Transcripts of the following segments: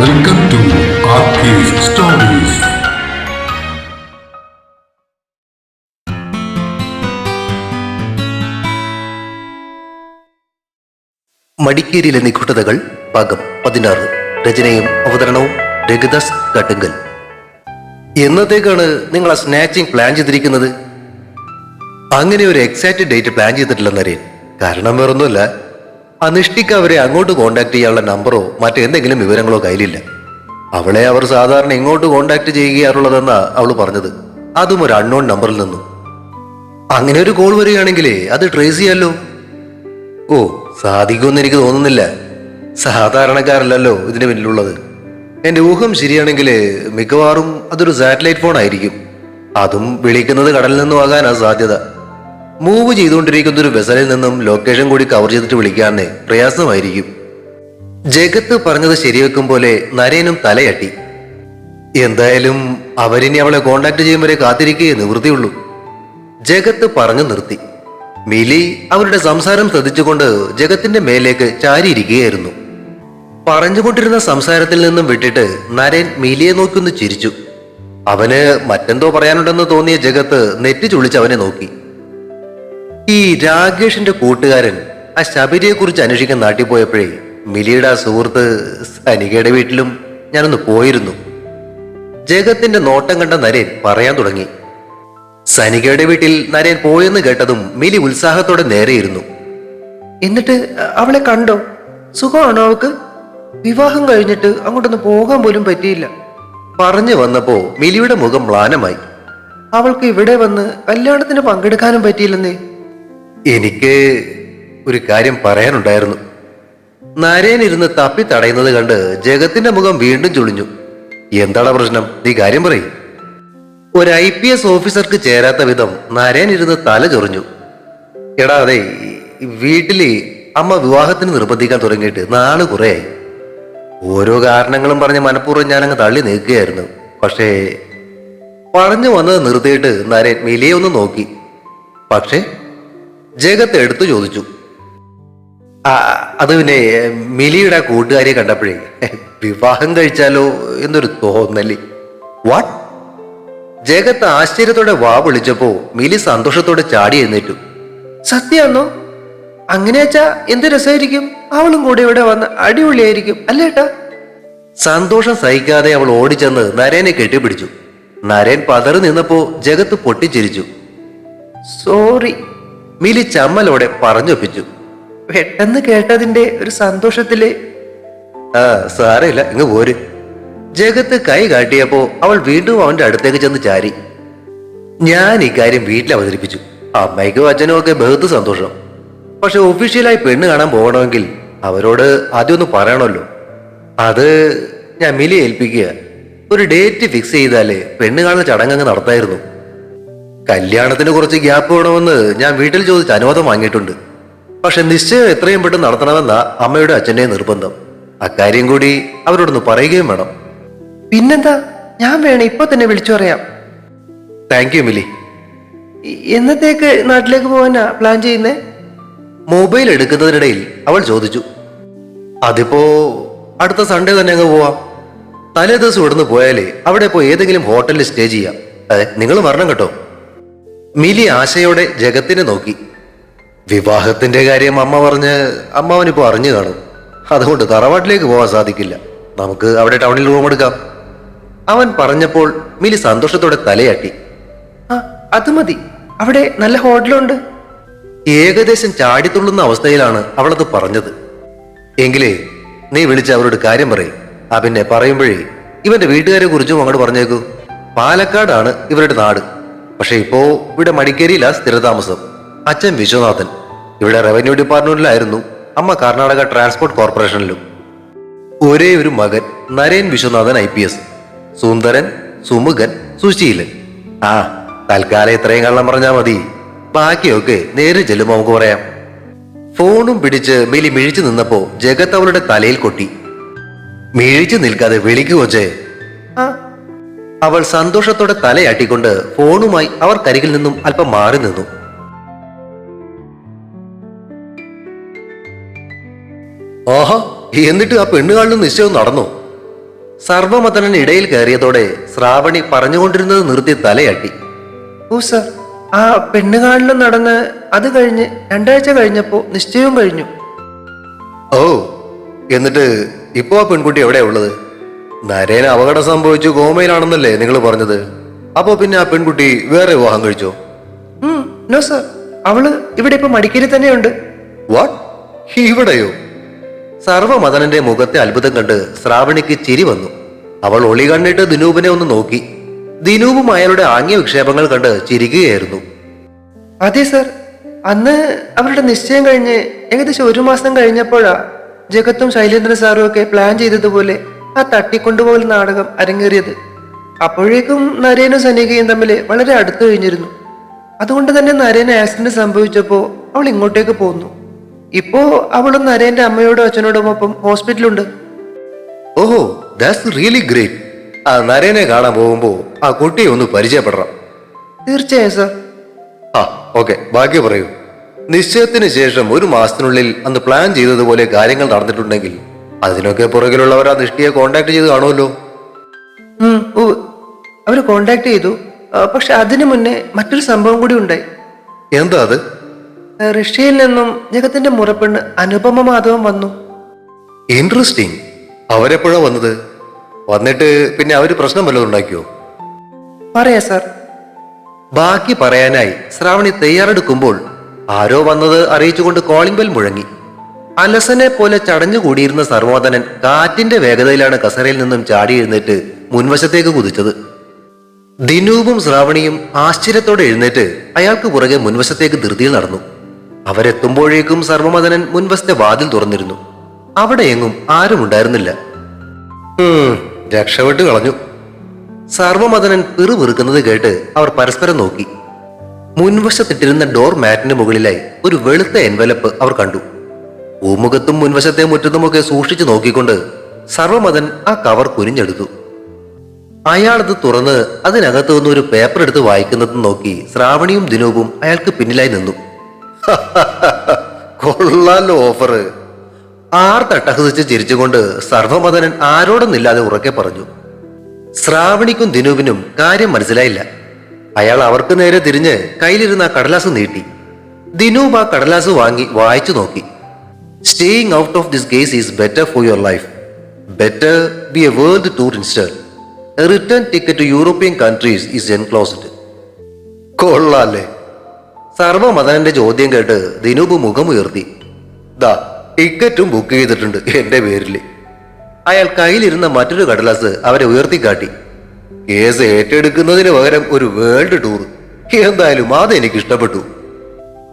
Welcome to RK's Stories. മടിക്കേരിയിലെ നിഗൂഢതകൾ ഭാഗം 16. രചനയും അവതരണവും രഘുദാസ് കട്ടുങ്കൽ. എന്നത്തേക്കാണ് നിങ്ങൾ ആ സ്നാച്ചിങ് പ്ലാൻ ചെയ്തിരിക്കുന്നത്? അങ്ങനെ ഒരു എക്സാക്ട് ഡേറ്റ് പ്ലാൻ ചെയ്തിട്ടില്ലെന്നറിയാൻ കാരണം വേറൊന്നുമില്ല. അനിഷ്ടിക്ക് അവരെ അങ്ങോട്ട് കോണ്ടാക്ട് ചെയ്യാനുള്ള നമ്പറോ മറ്റെന്തെങ്കിലും വിവരങ്ങളോ കയ്യിലില്ല. അവളെ അവർ സാധാരണ ഇങ്ങോട്ട് കോണ്ടാക്ട് ചെയ്യാറുള്ളതെന്നാ അവൾ പറഞ്ഞത്, അതും ഒരു അൺനോൺ നമ്പറിൽ നിന്നും. അങ്ങനെ ഒരു കോൾ വരികയാണെങ്കിൽ അത് ട്രേസ് ചെയ്യാമല്ലോ. ഓ, സാധിക്കുമെന്ന് എനിക്ക് തോന്നുന്നില്ല. സാധാരണക്കാരല്ലല്ലോ ഇതിന് പിന്നിലുള്ളത്. എന്റെ ഊഹം ശരിയാണെങ്കിൽ മിക്കവാറും അതൊരു സാറ്റലൈറ്റ് ഫോൺ ആയിരിക്കും. അതും വിളിക്കുന്നത് കടലിൽ നിന്നും ആകാനാ സാധ്യത. മൂവ് ചെയ്തുകൊണ്ടിരിക്കുന്ന ഒരു വെസലിൽ നിന്നും ലൊക്കേഷൻ കൂടി കവർ ചെയ്തിട്ട് വിളിക്കാനേ പ്രയാസമായിരിക്കും. ജഗത്ത് പറഞ്ഞത് ശരിവെക്കും പോലെ നരേനും തലയട്ടി. എന്തായാലും അവരിനി അവളെ കോണ്ടാക്ട് ചെയ്യും വരെ കാത്തിരിക്കുകയെ നിവൃത്തിയുള്ളൂ. ജഗത്ത് പറഞ്ഞു നിർത്തി. മിലി അവരുടെ സംസാരം ശ്രദ്ധിച്ചുകൊണ്ട് ജഗത്തിന്റെ മേലേക്ക് ചാരിയിരിക്കുകയായിരുന്നു. പറഞ്ഞുകൊണ്ടിരുന്ന സംസാരത്തിൽ നിന്നും വിട്ടിട്ട് നരേൻ മിലിയെ നോക്കി ചിരിച്ചു. അവന് മറ്റെന്തോ പറയാനുണ്ടെന്ന് തോന്നിയ ജഗത്ത് നെറ്റി ചുളിച്ച് അവനെ നോക്കി. ഈ രാകേഷിന്റെ കൂട്ടുകാരൻ ആ ശബരിയെ കുറിച്ച് അന്വേഷിക്കാൻ നാട്ടിൽ പോയപ്പോഴേ മിലിയുടെ ആ സുഹൃത്ത് സനികയുടെ വീട്ടിലും ഞാനൊന്ന് പോയിരുന്നു. ജഗത്തിന്റെ നോട്ടം കണ്ട നരേൻ പറയാൻ തുടങ്ങി. സനികയുടെ വീട്ടിൽ നരേൻ പോയെന്ന് കേട്ടതും മിലി ഉത്സാഹത്തോടെ നേരെയിരുന്നു. എന്നിട്ട് അവളെ കണ്ടോ? സുഖമാണോ അവക്ക്? വിവാഹം കഴിഞ്ഞിട്ട് അങ്ങോട്ടൊന്ന് പോകാൻ പോലും പറ്റിയില്ല. പറഞ്ഞു വന്നപ്പോ മിലിയുടെ മുഖം മ്ലാനമായി. അവൾക്ക് ഇവിടെ വന്ന് കല്യാണത്തിന് പങ്കെടുക്കാനും പറ്റിയില്ലെന്നേ. എനിക്ക് ഒരു കാര്യം പറയാനുണ്ടായിരുന്നു. നരേൻ ഇരുന്ന് തപ്പി തടയുന്നത് കണ്ട് ജഗത്തിന്റെ മുഖം വീണ്ടും ചുളിഞ്ഞു. എന്താണ് പ്രശ്നം? നീ കാര്യം പറയും. ഒരു IPS ഓഫീസർക്ക് ചേരാത്ത വിധം നരേൻ ഇരുന്ന് തല ചൊറിഞ്ഞു. എടാ, അതെ, വീട്ടില് അമ്മ വിവാഹത്തിന് നിർബന്ധിക്കാൻ തുടങ്ങിയിട്ട് നാള് കുറേയായി. ഓരോ കാരണങ്ങളും പറഞ്ഞ് മനഃപൂർവ്വം ഞാനങ്ങ് തള്ളി നീക്കുകയായിരുന്നു. പക്ഷേ പറഞ്ഞു വന്നത് നിർത്തിയിട്ട് നരേൻ മിലിയെ ഒന്ന് നോക്കി. പക്ഷേ ജഗത്ത് എടുത്തു ചോദിച്ചു. അത് പിന്നെ മിലിയുടെ കൂട്ടുകാരിയെ കണ്ടപ്പോഴേ വിവാഹം കഴിച്ചാലോ എന്നൊരു തോന്നല്. വാട്ട്? ജഗത്ത് ആശ്ചര്യത്തോടെ വാ വിളിച്ചപ്പോ മിലി സന്തോഷത്തോടെ ചാടി എഴുന്നേറ്റു. സത്യാന്നോ? അങ്ങനെയാച്ചാ എന്ത് രസമായിരിക്കും. അവളും കൂടെ ഇവിടെ വന്ന് അടിപൊളിയായിരിക്കും അല്ലേട്ടാ? സന്തോഷം സഹിക്കാതെ അവൾ ഓടിച്ചെന്ന് നരേനെ കെട്ടിപ്പിടിച്ചു. നരേൻ പതറി നിന്നപ്പോ ജഗത്ത് പൊട്ടിച്ചിരിച്ചു. സോറി, മിലി ചമ്മലോടെ പറഞ്ഞൊപ്പിച്ചു. പെട്ടെന്ന് കേട്ടതിന്റെ ഒരു സന്തോഷത്തില്. സാരമില്ല, ഇങ്ങ് പോര്. ജഗത്ത് കൈ കാട്ടിയപ്പോ അവൾ വീണ്ടും അവന്റെ അടുത്തേക്ക് ചെന്ന് ചാരി. ഞാൻ ഇക്കാര്യം വീട്ടിൽ അവതരിപ്പിച്ചു. അമ്മയ്ക്കും അച്ഛനും ഒക്കെ ബഹുത്ത് സന്തോഷം. പക്ഷെ ഒഫീഷ്യലായി പെണ്ണ് കാണാൻ പോകണമെങ്കിൽ അവരോട് ആദ്യം ഒന്ന് പറയണമല്ലോ. അത് ഞാൻ മിലി ഏൽപ്പിക്കുക. ഒരു ഡേറ്റ് ഫിക്സ് ചെയ്താലേ പെണ്ണ് കാണുന്ന ചടങ്ങ് നടത്തായിരുന്നു. കല്യാണത്തിന് കുറച്ച് ഗ്യാപ്പ് വേണമെന്ന് ഞാൻ വീട്ടിൽ ചോദിച്ച് അനുവാദം വാങ്ങിയിട്ടുണ്ട്. പക്ഷെ നിശ്ചയം എത്രയും പെട്ടെന്ന് നടത്തണമെന്ന അമ്മയുടെ അച്ഛൻ്റെ നിർബന്ധം. അക്കാര്യം കൂടി അവരോടൊന്ന് പറയുകയും വേണം. പിന്നെന്താ, ഞാൻ വേണം ഇപ്പൊ തന്നെ വിളിച്ചു പറയാം. താങ്ക് യു മിലി. എന്നത്തേക്ക് നാട്ടിലേക്ക് പോകാനാ പ്ലാൻ ചെയ്യുന്നേ? മൊബൈൽ എടുക്കുന്നതിനിടയിൽ അവൾ ചോദിച്ചു. അതിപ്പോ അടുത്ത സൺഡേ തന്നെ അങ്ങ് പോവാം. തലേ ദിവസം ഇവിടുന്ന് പോയാലേ അവിടെ പോയി ഏതെങ്കിലും ഹോട്ടലിൽ സ്റ്റേ ചെയ്യാം. അതെ, നിങ്ങൾ വരണം കേട്ടോ. മിലി ആശയോടെ ജഗത്തിനെ നോക്കി. വിവാഹത്തിന്റെ കാര്യം അമ്മ പറഞ്ഞ് അമ്മാവനിപ്പോ അറിഞ്ഞു കാണും. അതുകൊണ്ട് തറവാട്ടിലേക്ക് പോകാൻ സാധിക്കില്ല. നമുക്ക് അവിടെ ടൗണിൽ റൂം എടുക്കാം. അവൻ പറഞ്ഞപ്പോൾ മിലി സന്തോഷത്തോടെ തലയാട്ടി. അത് മതി, അവിടെ നല്ല ഹോട്ടലുണ്ട്. ഏകദേശം ചാടിത്തുള്ളുന്ന അവസ്ഥയിലാണ് അവളത് പറഞ്ഞത്. എങ്കിലേ നീ വിളിച്ച് അവരോട് കാര്യം പറയും. പിന്നെ പറയുമ്പോഴേ ഇവന്റെ വീട്ടുകാരെ കുറിച്ചും അങ്ങോട്ട് പറഞ്ഞേക്കൂ. പാലക്കാടാണ് ഇവരുടെ നാട്. പക്ഷെ ഇപ്പോ ഇവിടെ മടിക്കേരിയില്ല സ്ഥിരതാമസം. അച്ഛൻ വിശ്വനാഥൻ ഇവിടെ റവന്യൂ ഡിപ്പാർട്ട്മെന്റിലായിരുന്നു. അമ്മ കർണാടക ട്രാൻസ്പോർട്ട് കോർപ്പറേഷനിലും. ഒരേ ഒരു മകൻ നരേൻ വിശ്വനാഥൻ IPS. സുന്ദരൻ, സുമുഖൻ, സുശീലൻ. തൽക്കാലം ഇത്രയും കള്ളം പറഞ്ഞാൽ മതി. ബാക്കിയൊക്കെ നേരിൽ ചെല്ലുമ്പോ നമുക്ക് പറയാം. ഫോണും പിടിച്ച് മിലി മിഴിച്ചു നിന്നപ്പോ ജഗത്ത് അവളുടെ തലയിൽ കൊട്ടി. മിഴിച്ചു നിൽക്കാതെ വിളിക്കുവോച്ചേ. അവൾ സന്തോഷത്തോടെ തലയാട്ടിക്കൊണ്ട് ഫോണുമായി അവർ കരികിൽ നിന്നും അല്പം മാറി നിന്നു. ആഹാ, എന്നിട്ട് ആ പെണ്ണുകാളിലും നിശ്ചയം നടന്നു? സർവമതനൻ ഇടയിൽ കയറിയതോടെ ശ്രാവണി പറഞ്ഞുകൊണ്ടിരുന്നത് നിർത്തി തലയാട്ടി. ഓ സർ, ആ പെണ്ണുകാണലും നടന്ന് അത് കഴിഞ്ഞ് 2 ആഴ്ച കഴിഞ്ഞപ്പോ നിശ്ചയവും കഴിഞ്ഞു. ഓ, എന്നിട്ട് ഇപ്പോ ആ പെൺകുട്ടി എവിടെയാ ഉള്ളത്? നരേന് അപകടം സംഭവിച്ചു കോമയിലാണെന്നല്ലേ നിങ്ങൾ പറഞ്ഞത്? അപ്പോ പിന്നെ ആ പെൺകുട്ടി വേറെ വിവാഹം കഴിച്ചോ? നോ സർ, അവള് ഇവിടെ ഇപ്പൊ മടിക്കേരി തന്നെയുണ്ട്. വാട്ട്? ഇവിടെയോ? സർവമതനന്റെ മുഖത്തെ അത്ഭുതം കണ്ട് ശ്രാവണിക്ക് ചിരി വന്നു. അവൾ ഒളി കണ്ണിട്ട് ദിനൂപിനെ ഒന്ന് നോക്കി. ദിനൂപും അയാളുടെ ആംഗ്യ വിക്ഷേപങ്ങൾ കണ്ട് ചിരിക്കുകയായിരുന്നു. അതെ സർ, അന്ന് അവരുടെ നിശ്ചയം കഴിഞ്ഞ് ഏകദേശം 1 മാസം കഴിഞ്ഞപ്പോഴാ ജഗത്തും ശൈലേന്ദ്ര സാറും ഒക്കെ പ്ലാൻ ചെയ്തതുപോലെ ആ തട്ടിക്കൊണ്ടുപോകൽ നാടകം അരങ്ങേറിയത്. അപ്പോഴേക്കും നരേനും സനികയും തമ്മിൽ വളരെ അടുത്തു കഴിഞ്ഞിരുന്നു. അതുകൊണ്ട് തന്നെ നരേന് ആക്സിഡന്റ് സംഭവിച്ചപ്പോ അവൾ ഇങ്ങോട്ടേക്ക് പോന്നു. ഇപ്പോ അവളും നരേന്റെ അമ്മയോടും അച്ഛനോടുമൊപ്പം ഹോസ്പിറ്റലുണ്ട്. ഓഹോ, ദാറ്റ്സ് റിയലി ഗ്രേറ്റ്. ആ നരേനെ കാണാൻ പോകുമ്പോ ആ കുട്ടിയെ ഒന്ന് പരിചയപ്പെടണം. തീർച്ചയായും സർ. ആ ഓക്കെ, ബാക്കി പറയൂ. നിശ്ചയത്തിന് ശേഷം 1 മാസത്തിനുള്ളിൽ അന്ന് പ്ലാൻ ചെയ്തതുപോലെ കാര്യങ്ങൾ നടന്നിട്ടുണ്ടെങ്കിൽ അതിനൊക്കെ പുറകിലുള്ളവർ ആ നിഷ്ഠയെ കോണ്ടാക്ട് ചെയ്ത് കാണുമല്ലോ. അവര് കോണ്ടാക്ട് ചെയ്തു. പക്ഷെ അതിനു മുന്നേ മറ്റൊരു സംഭവം കൂടി ഉണ്ടായി. എന്താ അത്? റഷ്യയിൽ നിന്നും ജഗത്തിന്റെ മുറപ്പെണ്ണ് അനുപമ മാധവൻ വന്നു. ഇൻട്രസ്റ്റിംഗ്. അവരെപ്പോഴാ വന്നത്? വന്നിട്ട് പിന്നെ അവര് പ്രശ്നം വല്ലതും ഉണ്ടാക്കിയോ? പറയാ സാർ. ബാക്കി പറയാനായി ശ്രാവണി തയ്യാറെടുക്കുമ്പോൾ ആരോ വന്നത് അറിയിച്ചുകൊണ്ട് കോളിംഗ് ബെൽ മുഴങ്ങി. അലസനെ പോലെ ചടഞ്ഞുകൂടിയിരുന്ന സർവോധനൻ കാറ്റിന്റെ വേഗതയിലാണ് കസരയിൽ നിന്നും ചാടി എഴുന്നേറ്റ് മുൻവശത്തേക്ക് കുതിച്ചത്. ദിനൂപും ശ്രാവണിയും ആശ്ചര്യത്തോടെ എഴുന്നേറ്റ് അയാൾക്ക് പുറകെ മുൻവശത്തേക്ക് ധൃതിയിൽ നടന്നു. അവരെത്തുമ്പോഴേക്കും സർവമതനൻ മുൻവശത്തെ വാതിൽ തുറന്നിരുന്നു. അവിടെ എങ്ങും ആരും ഉണ്ടായിരുന്നില്ല. രക്ഷപ്പെട്ട് കളഞ്ഞു. സർവമതനൻ പിറുപിറുക്കുന്നത് കേട്ട് അവർ പരസ്പരം നോക്കി. മുൻവശത്തിട്ടിരുന്ന ഡോർ മാറ്റിന് മുകളിലായി ഒരു വെളുത്ത എൻവലപ്പ് അവർ കണ്ടു. പൂമുഖത്തും മുൻവശത്തെ മുറ്റത്തുമൊക്കെ സൂക്ഷിച്ചു നോക്കിക്കൊണ്ട് സർവമതൻ ആ കവർ കുനിഞ്ഞെടുത്തു. അയാളത് തുറന്ന് അതിനകത്തു നിന്ന് ഒരു പേപ്പർ എടുത്ത് വായിക്കുന്നത് നോക്കി ശ്രാവണിയും ദിനൂപും അയാൾക്ക് പിന്നിലായി നിന്നു. കൊള്ളാലോ ഓഫർ. തട്ടഹസിച്ച് ചിരിച്ചുകൊണ്ട് സർവമതനൻ ആരോടൊന്നില്ലാതെ ഉറക്കെ പറഞ്ഞു. ശ്രാവണിക്കും ദിനൂപിനും കാര്യം മനസ്സിലായില്ല. അയാൾ അവർക്ക് നേരെ തിരിഞ്ഞ് കയ്യിലിരുന്ന ആ കടലാസ് നീട്ടി. ദിനൂപ് ആ കടലാസ് വാങ്ങി വായിച്ചു നോക്കി. Staying out of this case is better for your life. Better be a world tour instead. A return ticket to European countries is enclosed. കൊള്ളാല്ലേ? സർവമതനന്റെ ചോദ്യം കേട്ട് ദിനൂപ് മുഖമുയർത്തി. ദാ ടിക്കറ്റും ബുക്ക് ചെയ്തിട്ടുണ്ട് എന്റെ പേരിൽ. അയാൾ കയ്യിലിരുന്ന മറ്റൊരു കടലാസ് അവരെ ഉയർത്തിക്കാട്ടി. കേസ് ഏറ്റെടുക്കുന്നതിന് പകരം ഒരു വേൾഡ് ടൂർ. എന്തായാലും അതെനിക്ക് ഇഷ്ടപ്പെട്ടു.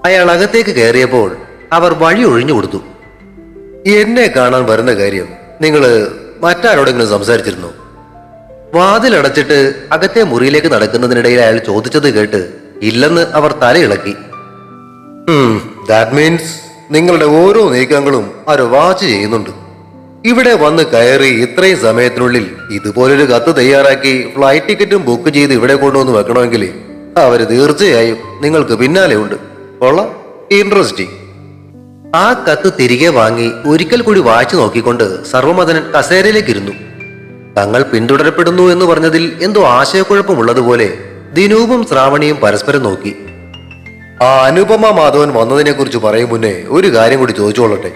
അയാൾ അകത്തേക്ക് കയറിയപ്പോൾ അവർ വഴി ഒഴിഞ്ഞു കൊടുത്തു. എന്നെ കാണാൻ വരുന്ന കാര്യം നിങ്ങൾ മറ്റാരോടെങ്കിലും സംസാരിച്ചിരുന്നു? വാതിലടച്ചിട്ട് അകത്തെ മുറിയിലേക്ക് നടക്കുന്നതിനിടയിൽ അയാൾ ചോദിച്ചത് കേട്ട് ഇല്ലെന്ന് അവർ തലയിളക്കി. ദാറ്റ് മീൻസ് നിങ്ങളുടെ ഓരോ നീക്കങ്ങളും ആരോ വാച്ച് ചെയ്യുന്നുണ്ട്. ഇവിടെ വന്ന് കയറി ഇത്രയും സമയത്തിനുള്ളിൽ ഇതുപോലൊരു കത്ത് തയ്യാറാക്കി ഫ്ലൈറ്റ് ടിക്കറ്റും ബുക്ക് ചെയ്ത് ഇവിടെ കൊണ്ടുവന്ന് വെക്കണമെങ്കിൽ അവര് തീർച്ചയായും നിങ്ങൾക്ക് പിന്നാലെ ഉണ്ട്. കൊള്ളാം, ഇൻട്രസ്റ്റിംഗ്. ആ കത്ത് തിരികെ വാങ്ങി ഒരിക്കൽ കൂടി വായിച്ചു നോക്കിക്കൊണ്ട് സർവമതനൻ കസേരയിലേക്ക് ഇരുന്നു. തങ്ങൾ പിന്തുടരപ്പെടുന്നു എന്ന് പറഞ്ഞതിൽ എന്തോ ആശയക്കുഴപ്പമുള്ളതുപോലെ ദിനൂപും ശ്രാവണിയും പരസ്പരം നോക്കി. ആ അനുപമ മാധവൻ വന്നതിനെ കുറിച്ച് പറയും മുന്നേ ഒരു കാര്യം കൂടി ചോദിച്ചോളട്ടെ.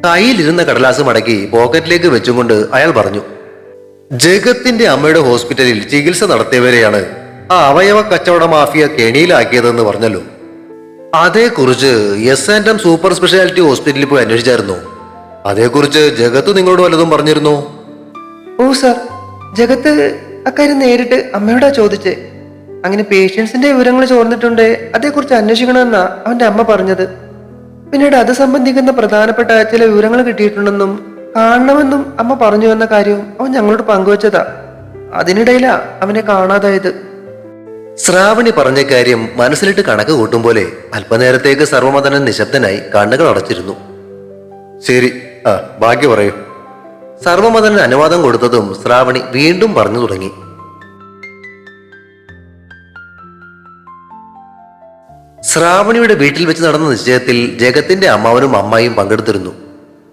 കയ്യിലിരുന്ന കടലാസ് മടക്കി പോക്കറ്റിലേക്ക് വെച്ചുകൊണ്ട് അയാൾ പറഞ്ഞു. ജഗത്തിന്റെ അമ്മയുടെ ഹോസ്പിറ്റലിൽ ചികിത്സ നടത്തിയവരെയാണ് ആ അവയവ കച്ചവട മാഫിയ കെണിയിലാക്കിയതെന്ന് പറഞ്ഞല്ലോ. അതേക്കുറിച്ച് SM സൂപ്പർ സ്പെഷ്യാലിറ്റി ഹോസ്പിറ്റലിൽ പോയി അന്വേഷിച്ചായിരുന്നോ? അതേക്കുറിച്ച് ജഗത്ത് നിങ്ങളോട് വല്ലതും പറഞ്ഞിരുന്നോ? ഓ സാർ, ജഗത്ത് അക്കാര്യം നേരിട്ട് അമ്മയോടാ ചോദിച്ചേ. അങ്ങനെ പേഷ്യൻസിന്റെ വിവരങ്ങൾ ചോർന്നിട്ടുണ്ട്, അതേക്കുറിച്ച് അന്വേഷിക്കണമെന്നാ അവന്റെ അമ്മ പറഞ്ഞത്. പിന്നീട് അത് സംബന്ധിക്കുന്ന പ്രധാനപ്പെട്ട ചില വിവരങ്ങൾ കിട്ടിയിട്ടുണ്ടെന്നും കാണണമെന്നും അമ്മ പറഞ്ഞു എന്ന കാര്യവും അവൻ ഞങ്ങളോട് പങ്കുവച്ചതാ. അതിനിടയിലാ അവനെ കാണാതായത്. ശ്രാവണി പറഞ്ഞ കാര്യം മനസ്സിലിട്ട് കണക്ക് കൂട്ടും പോലെ അല്പനേരത്തേക്ക് സർവമതനൻ നിശബ്ദനായി കണ്ണുകൾ അടച്ചിരുന്നു. ശരി, ബാക്കി പറയൂ. സർവമതനൻ അനുവാദം കൊടുത്തതും ശ്രാവണി വീണ്ടും പറഞ്ഞു തുടങ്ങി. ശ്രാവണിയുടെ വീട്ടിൽ വെച്ച് നടന്ന നിശ്ചയത്തിൽ ജഗത്തിന്റെ അമ്മാവനും അമ്മായിയും പങ്കെടുത്തിരുന്നു.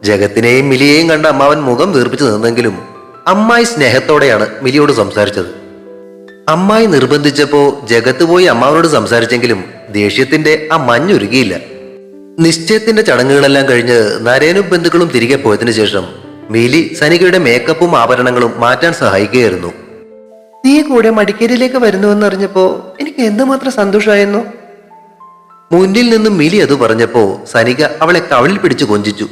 ജഗത്തിനെയും മിലിയെയും കണ്ട അമ്മാവൻ മുഖം വീർപ്പിച്ചു നിന്നെങ്കിലും അമ്മായി സ്നേഹത്തോടെയാണ് മിലിയോട് സംസാരിച്ചത്. അമ്മായി നിർബന്ധിച്ചപ്പോ ജഗത്ത് പോയി അമ്മാവനോട് സംസാരിച്ചെങ്കിലും ദേഷ്യത്തിന്റെ ആ മഞ്ഞുരുകിയില്ല. നിശ്ചയത്തിന്റെ ചടങ്ങുകളെല്ലാം കഴിഞ്ഞ് നരേനും ബന്ധുക്കളും തിരികെ പോയതിനു ശേഷം മിലി സനികയുടെ മേക്കപ്പും ആഭരണങ്ങളും മാറ്റാൻ സഹായിക്കുകയായിരുന്നു. നീ കൂടെ മടിക്കേരിയിലേക്ക് വരുന്നുവെന്ന് അറിഞ്ഞപ്പോ എനിക്ക് എന്തുമാത്രം സന്തോഷമായിരുന്നു. മുന്നിൽ നിന്നും മിലി അത് പറഞ്ഞപ്പോ സനിക അവളെ കവളിൽ പിടിച്ചു കൊഞ്ചിച്ചു.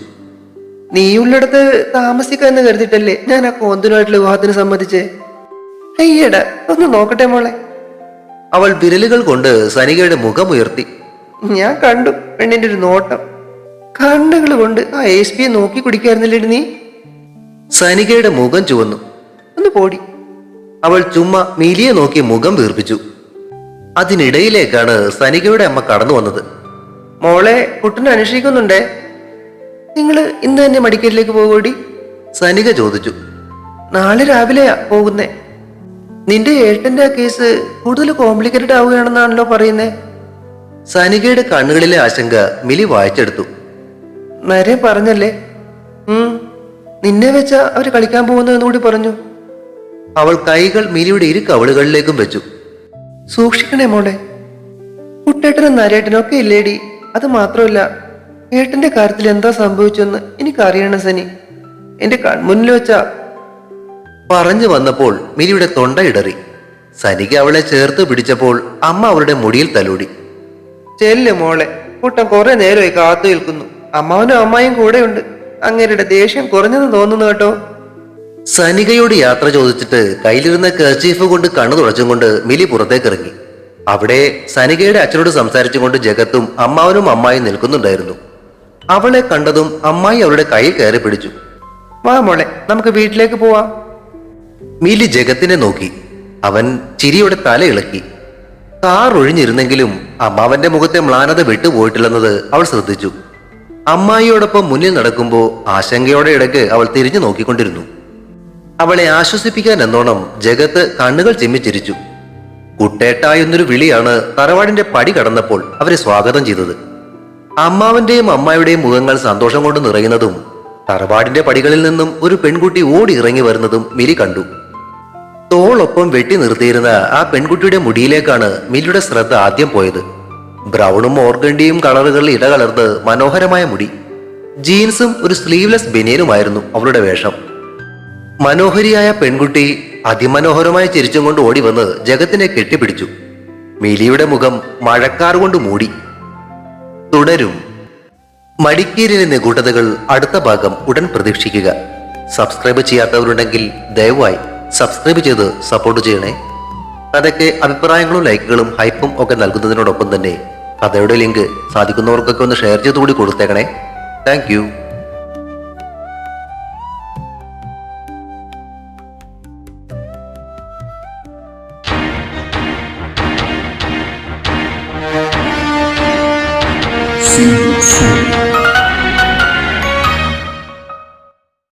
നീയുള്ളിടത്ത് താമസിക്കാന്ന് കരുതിട്ടല്ലേ ഞാൻ ആ കോന്തനുമായിട്ടുള്ള വിവാഹത്തിന് സമ്മതിച്ചേ. അയ്യടാ, ഒന്ന് നോക്കട്ടെ മോളെ. അവൾ വിരലുകൾ കൊണ്ട് സനികയുടെ മുഖം ഉയർത്തി. ഞാൻ കണ്ടു പെണ്ണിന്റെ ഒരു നോട്ടം. കണ്ണുകൾ കൊണ്ട് ആ SP നോക്കി കുടിക്കായിരുന്നില്ലേ നീ? സനികയുടെ മുഖം ചുവന്നു. ഒന്ന് പോടി. അവൾ ചുമ്മാ മിലിയെ നോക്കി മുഖം വീർപ്പിച്ചു. അതിനിടയിലേക്കാണ് സനികയുടെ അമ്മ കടന്നു വന്നത്. മോളെ, കുട്ടനെ അന്വേഷിക്കുന്നുണ്ടേ. നിങ്ങള് ഇന്ന് തന്നെ മടിക്കേരിലേക്ക് പോകൂടി? സനിക ചോദിച്ചു. നാളെ രാവിലെയാ പോകുന്നേ. നിന്റെ ഏട്ടന്റെ ആ കേസ് കൂടുതൽ കോംപ്ലിക്കേറ്റഡ് ആവുകയാണെന്നാണല്ലോ പറയുന്നേ. സനികയുടെ കണ്ണുകളിലെ ആശങ്ക മിലി വായിച്ചെടുത്തു. നരേ പറഞ്ഞല്ലേ? നിന്നെ വെച്ചാ അവര് കളിക്കാൻ പോകുന്നതെന്ന് കൂടി പറഞ്ഞു. അവൾ കൈകൾ മിലിയുടെ ഇരു കവളുകളിലേക്കും വെച്ചു. സൂക്ഷിക്കണേ മോളെ. കുട്ടേട്ടനും നരേട്ടനും ഒക്കെ ഇല്ലേടി. അത് മാത്രമല്ല, ഏട്ടന്റെ കാര്യത്തിൽ എന്താ സംഭവിച്ചെന്ന് എനിക്കറിയണം സനി. എന്റെ കൺമുന്നിൽ വെച്ചാ. പറഞ്ഞു വന്നപ്പോൾ മിലിയുടെ തൊണ്ട ഇടറി. സനിക അവളെ ചേർത്ത് പിടിച്ചപ്പോൾ അമ്മ അവളുടെ മുടിയിൽ തലോടി. ചെല്ല് മോളെ, കുട്ടൻ കുറെ നേരമായി കാത്തു നിൽക്കുന്നു. അമ്മാവനും അമ്മായും കൂടെയുണ്ട്. അങ്ങേരുടെ ദേഷ്യം കുറഞ്ഞെന്ന് തോന്നുന്നു കേട്ടോ. സനികയോട് യാത്ര ചോദിച്ചിട്ട് കയ്യിലിരുന്ന കർച്ചീഫ് കൊണ്ട് കണ്ണു തുടച്ചും കൊണ്ട് മിലി പുറത്തേക്ക് ഇറങ്ങി. അവിടെ സനികയുടെ അച്ഛനോട് സംസാരിച്ചുകൊണ്ട് ജഗത്തും അമ്മാവനും അമ്മായും നിൽക്കുന്നുണ്ടായിരുന്നു. അവളെ കണ്ടതും അമ്മായി അവളുടെ കൈ കയറി പിടിച്ചു. വാ മോളെ, നമുക്ക് വീട്ടിലേക്ക് പോവാം. മിലി ജഗത്തിനെ നോക്കി. അവൻ ചിരിയോടെ തല ഇളക്കി. കാർ ഒഴിഞ്ഞിരുന്നെങ്കിലും അമ്മാവന്റെ മുഖത്തെ മ്ലാനത വിട്ടുപോയിട്ടില്ലെന്നത് അവൾ ശ്രദ്ധിച്ചു. അമ്മായിയോടൊപ്പം മുന്നിൽ നടക്കുമ്പോൾ ആശങ്കയോടെ ഇടയ്ക്ക് അവൾ തിരിഞ്ഞു നോക്കിക്കൊണ്ടിരുന്നു. അവളെ ആശ്വസിപ്പിക്കാൻ എന്നോണം ജഗത്ത് കണ്ണുകൾ ചിമ്മിച്ചിരിച്ചു. കുട്ടേട്ട എന്നൊരു വിളിയാണ് തറവാടിന്റെ പടി കടന്നപ്പോൾ അവരെ സ്വാഗതം ചെയ്തത്. അമ്മാവന്റെയും അമ്മായുടെയും മുഖങ്ങൾ സന്തോഷം കൊണ്ട് നിറയുന്നതും തറവാടിന്റെ പടികളിൽ നിന്നും ഒരു പെൺകുട്ടി ഓടി ഇറങ്ങി വരുന്നതും മിലി കണ്ടു. തോളൊപ്പം വെട്ടി നിർത്തിയിരുന്ന ആ പെൺകുട്ടിയുടെ മുടിയിലേക്കാണ് മിലിയുടെ ശ്രദ്ധ ആദ്യം പോയത്. ബ്രൗണും ഓർഗണ്ടിയും കളറുകളിൽ ഇടകലർന്ന് മനോഹരമായ മുടി. ജീൻസും ഒരു സ്ലീവ്ലെസ് ബനിയനുമായിരുന്നു അവളുടെ വേഷം. മനോഹരിയായ പെൺകുട്ടി അതിമനോഹരമായി ചിരിച്ചും കൊണ്ട് ഓടി വന്ന് ജഗത്തിനെ കെട്ടിപ്പിടിച്ചു. മിലിയുടെ മുഖം മഴക്കാർ കൊണ്ട് മൂടി. തുടരും. മടിക്കേരിയിലെ നിഗൂഢതകൾ അടുത്ത ഭാഗം ഉടൻ പ്രതീക്ഷിക്കുക. സബ്സ്ക്രൈബ് ചെയ്യാത്തവരുണ്ടെങ്കിൽ ദയവായി സബ്സ്ക്രൈബ് ചെയ്ത് സപ്പോർട്ട് ചെയ്യണേ. കഥയ്ക്ക് അഭിപ്രായങ്ങളും ലൈക്കുകളും ഹൈപ്പും ഒക്കെ നൽകുന്നതിനോടൊപ്പം തന്നെ കഥയുടെ ലിങ്ക് സാധിക്കുന്നവർക്കൊക്കെ ഒന്ന് ഷെയർ ചെയ്തുകൂടി കൊടുത്തേക്കണേ. Thank you. See you soon.